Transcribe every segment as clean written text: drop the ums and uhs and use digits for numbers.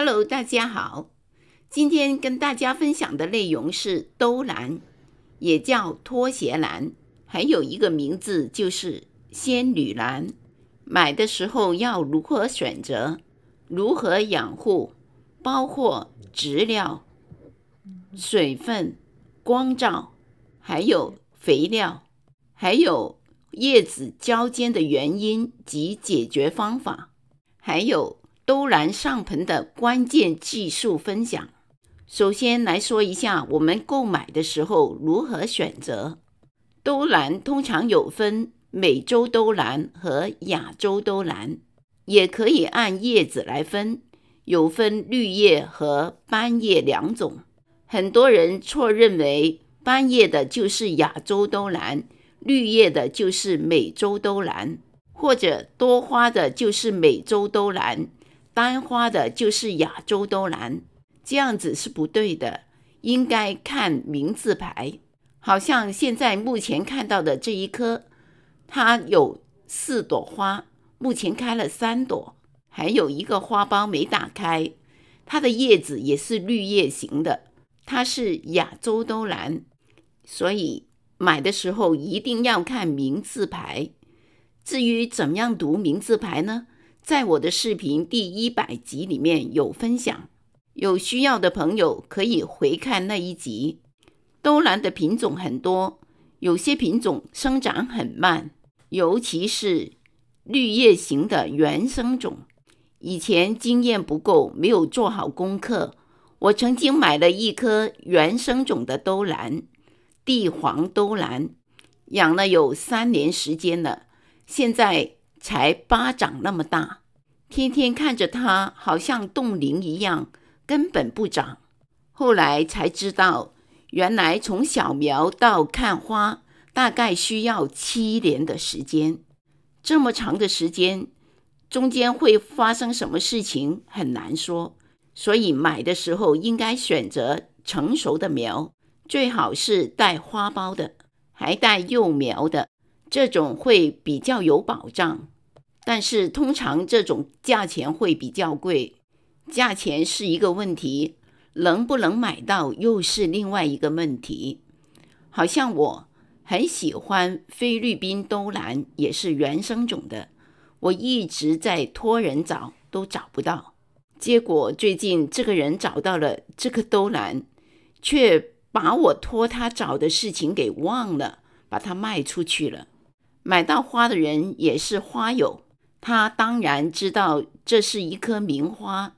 Hello， 大家好。今天跟大家分享的内容是兜兰，也叫拖鞋兰，还有一个名字就是仙女兰。买的时候要如何选择，如何养护，包括质料、水分、光照，还有肥料，还有叶子交尖的原因及解决方法，还有兜兰上盆的关键技术分享。首先来说一下我们购买的时候如何选择。兜兰通常有分美洲兜兰和亚洲兜兰，也可以按叶子来分，有分绿叶和斑叶两种。很多人错认为斑叶的就是亚洲兜兰，绿叶的就是美洲兜兰，或者多花的就是美洲兜兰，单花的就是亚洲兜兰，这样子是不对的，应该看名字牌。好像现在目前看到的这一棵，它有4朵花，目前开了3朵，还有一个花苞没打开，它的叶子也是绿叶型的，它是亚洲兜兰，所以买的时候一定要看名字牌。至于怎么样读名字牌呢？在我的视频第100集里面有分享，有需要的朋友可以回看那一集。兜兰的品种很多，有些品种生长很慢，尤其是绿叶型的原生种。以前经验不够，没有做好功课，我曾经买了一颗原生种的兜兰，地黄兜兰，养了有3年时间了，现在才巴掌那么大，天天看着它好像冻龄一样，根本不长。后来才知道，原来从小苗到看花大概需要7年的时间。这么长的时间，中间会发生什么事情很难说，所以买的时候应该选择成熟的苗，最好是带花苞的，还带幼苗的，这种会比较有保障。但是通常这种价钱会比较贵，价钱是一个问题，能不能买到又是另外一个问题。好像我很喜欢菲律宾兜兰，也是原生种的，我一直在托人找，都找不到。结果最近这个人找到了这个兜兰，却把我托他找的事情给忘了，把它卖出去了。买到花的人也是花友，他当然知道这是一颗名花，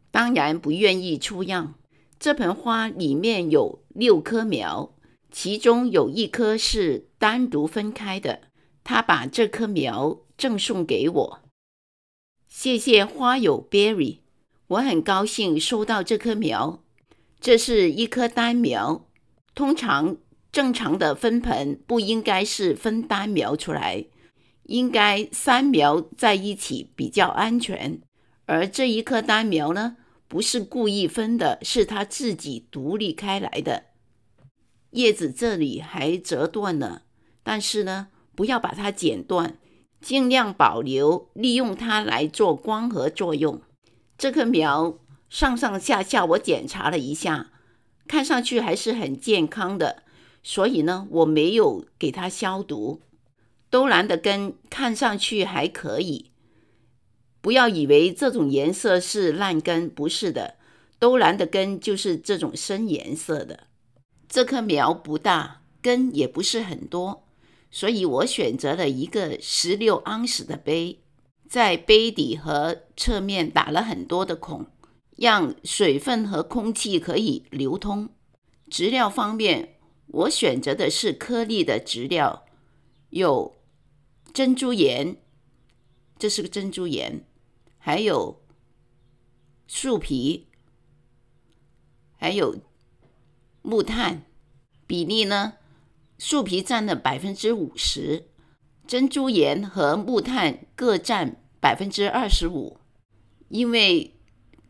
当然不愿意出样。这盆花里面有6棵苗，其中有1棵是单独分开的，他把这棵苗赠送给我。谢谢花友 Berry， 我很高兴收到这棵苗。这是一棵单苗，通常正常的分盆不应该是分单苗出来，应该3苗在一起比较安全。而这一棵单苗呢，不是故意分的，是它自己独立开来的。叶子这里还折断了，但是呢，不要把它剪断，尽量保留，利用它来做光合作用。这棵苗上上下下我检查了一下，看上去还是很健康的，所以呢，我没有给它消毒。兜兰的根看上去还可以，不要以为这种颜色是烂根，不是的，兜兰的根就是这种深颜色的。这棵苗不大，根也不是很多，所以我选择了一个16盎司的杯，在杯底和侧面打了很多的孔，让水分和空气可以流通。质料方面，我选择的是颗粒的质料，有珍珠岩，这是个珍珠岩，还有树皮，还有木炭。比例呢，树皮占了 50%， 珍珠岩和木炭各占 25%。 因为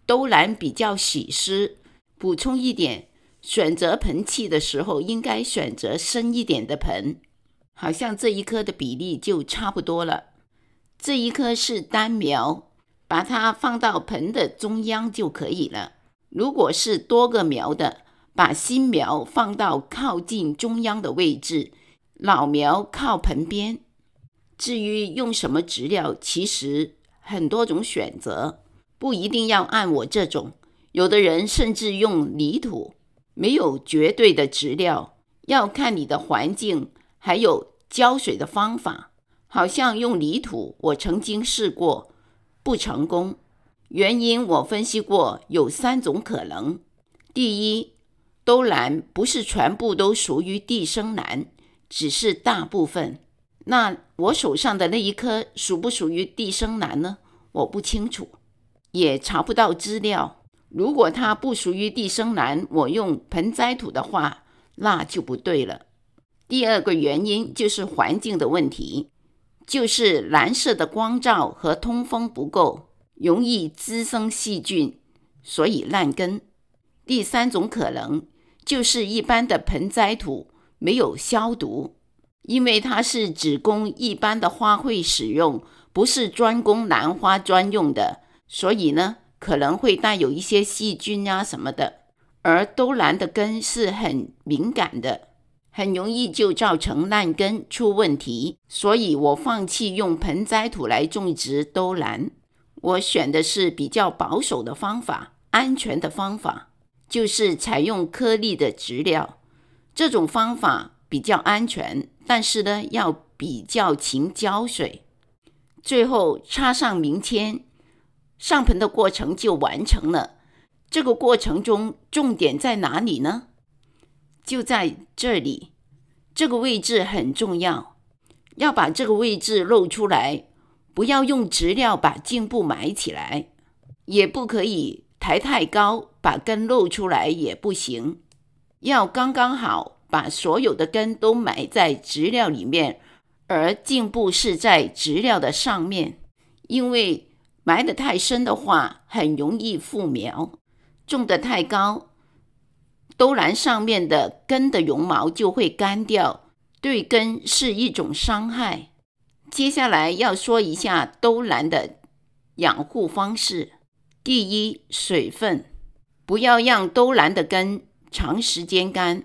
兜兰比较喜湿，补充一点，选择盆器的时候应该选择深一点的盆，好像这一颗的比例就差不多了。这一颗是单苗，把它放到盆的中央就可以了。如果是多个苗的，把新苗放到靠近中央的位置，老苗靠盆边。至于用什么植料，其实很多种选择，不一定要按我这种。有的人甚至用泥土，没有绝对的植料，要看你的环境，还有浇水的方法。好像用泥土，我曾经试过，不成功。原因我分析过，有3种可能。第一，兜兰不是全部都属于地生兰，只是大部分。那我手上的那一颗属不属于地生兰呢？我不清楚，也查不到资料。如果它不属于地生兰，我用盆栽土的话，那就不对了。第二个原因就是环境的问题，就是蓝色的光照和通风不够，容易滋生细菌，所以烂根。第3种可能就是一般的盆栽土没有消毒，因为它是只供一般的花卉使用，不是专供兰花专用的，所以呢，可能会带有一些细菌啊什么的。而兜兰的根是很敏感的，很容易就造成烂根出问题，所以我放弃用盆栽土来种植兜兰。我选的是比较保守的方法，安全的方法，就是采用颗粒的植料。这种方法比较安全，但是呢，要比较勤浇水。最后插上明签，上盆的过程就完成了。这个过程中重点在哪里呢？就在这里，这个位置很重要，要把这个位置露出来，不要用植料把茎部埋起来，也不可以抬太高，把根露出来也不行，要刚刚好把所有的根都埋在植料里面，而茎部是在植料的上面，因为埋得太深的话，很容易附苗。种得太高，兜兰上面的根的绒毛就会干掉，对根是一种伤害。接下来要说一下兜兰的养护方式。第一，水分，不要让兜兰的根长时间干，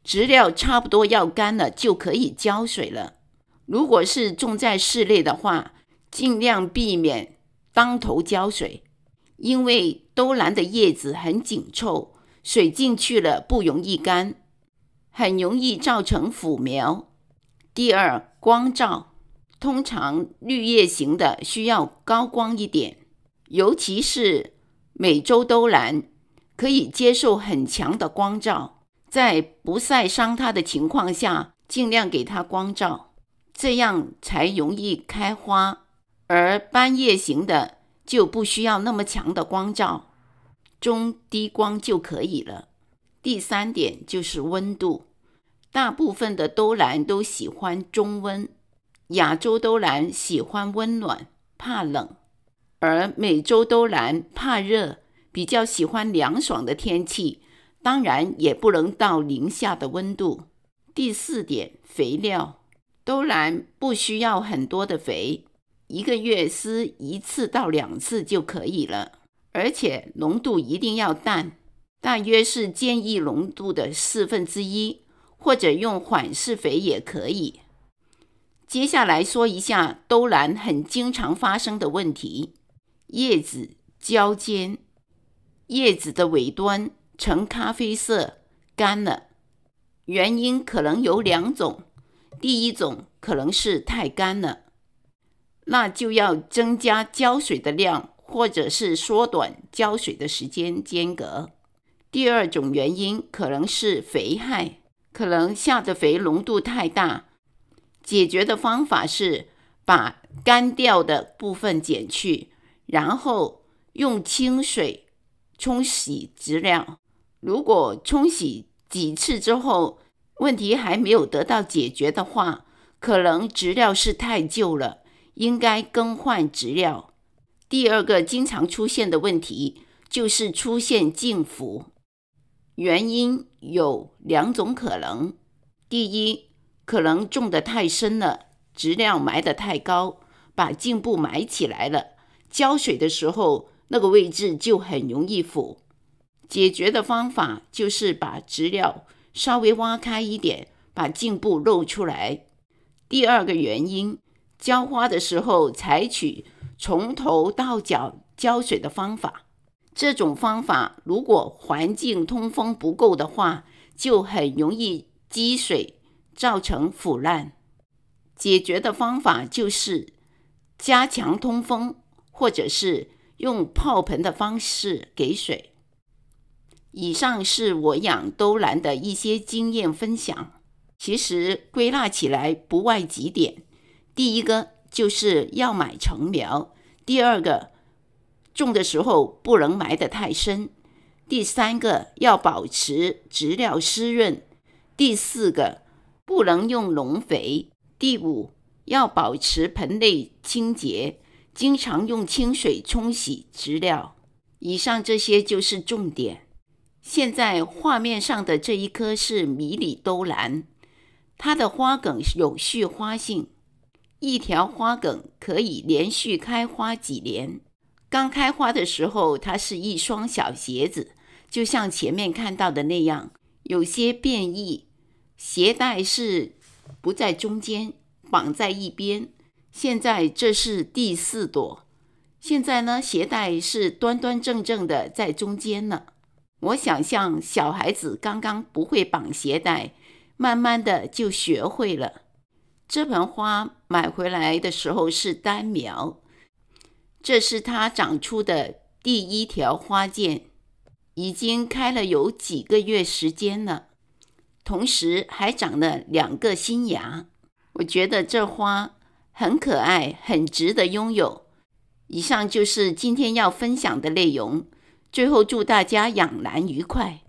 植料差不多要干了就可以浇水了。如果是种在室内的话，尽量避免当头浇水，因为兜兰的叶子很紧凑，水进去了不容易干，很容易造成腐苗。第二，光照，通常绿叶型的需要高光一点，尤其是美洲兜兰，可以接受很强的光照，在不晒伤它的情况下，尽量给它光照，这样才容易开花。而斑叶型的就不需要那么强的光照，中低光就可以了。第3点就是温度，大部分的兜兰都喜欢中温，亚洲兜兰喜欢温暖，怕冷，而美洲兜兰怕热，比较喜欢凉爽的天气，当然也不能到零下的温度。第4点，肥料，兜兰不需要很多的肥，1个月施1次到2次就可以了，而且浓度一定要淡，大约是建议浓度的1/4，或者用缓释肥也可以。接下来说一下兜兰很经常发生的问题，叶子焦尖，叶子的尾端呈咖啡色，干了。原因可能有2种，第一种可能是太干了，那就要增加浇水的量，或者是缩短浇水的时间隔。第2种原因可能是肥害，可能下的肥浓度太大。解决的方法是把干掉的部分剪去，然后用清水冲洗植料。如果冲洗几次之后，问题还没有得到解决的话，可能植料是太旧了，应该更换植料。第2个经常出现的问题就是出现茎腐，原因有2种可能。第一，可能种得太深了，植料埋得太高，把茎部埋起来了，浇水的时候那个位置就很容易腐。解决的方法就是把植料稍微挖开一点，把茎部露出来。第二个原因，浇花的时候采取从头到脚浇水的方法。这种方法如果环境通风不够的话，就很容易积水，造成腐烂。解决的方法就是加强通风，或者是用泡盆的方式给水。以上是我养兜兰的一些经验分享，其实归纳起来不外几点。第一个就是要买成苗，第二个种的时候不能埋得太深，第三个要保持植料湿润，第四个不能用农肥，第五要保持盆内清洁，经常用清水冲洗植料。以上这些就是重点。现在画面上的这一棵是迷你兜兰，它的花梗有续花性，一条花梗可以连续开花几年。刚开花的时候，它是一双小鞋子，就像前面看到的那样，有些变异，鞋带是不在中间，绑在一边。现在这是第4朵，现在呢，鞋带是端端正正的在中间了。我想象小孩子刚刚不会绑鞋带，慢慢的就学会了。这盆花买回来的时候是单苗，这是它长出的第1条花剑，已经开了有几个月时间了，同时还长了2个新芽。我觉得这花很可爱，很值得拥有。以上就是今天要分享的内容。最后祝大家养兰愉快。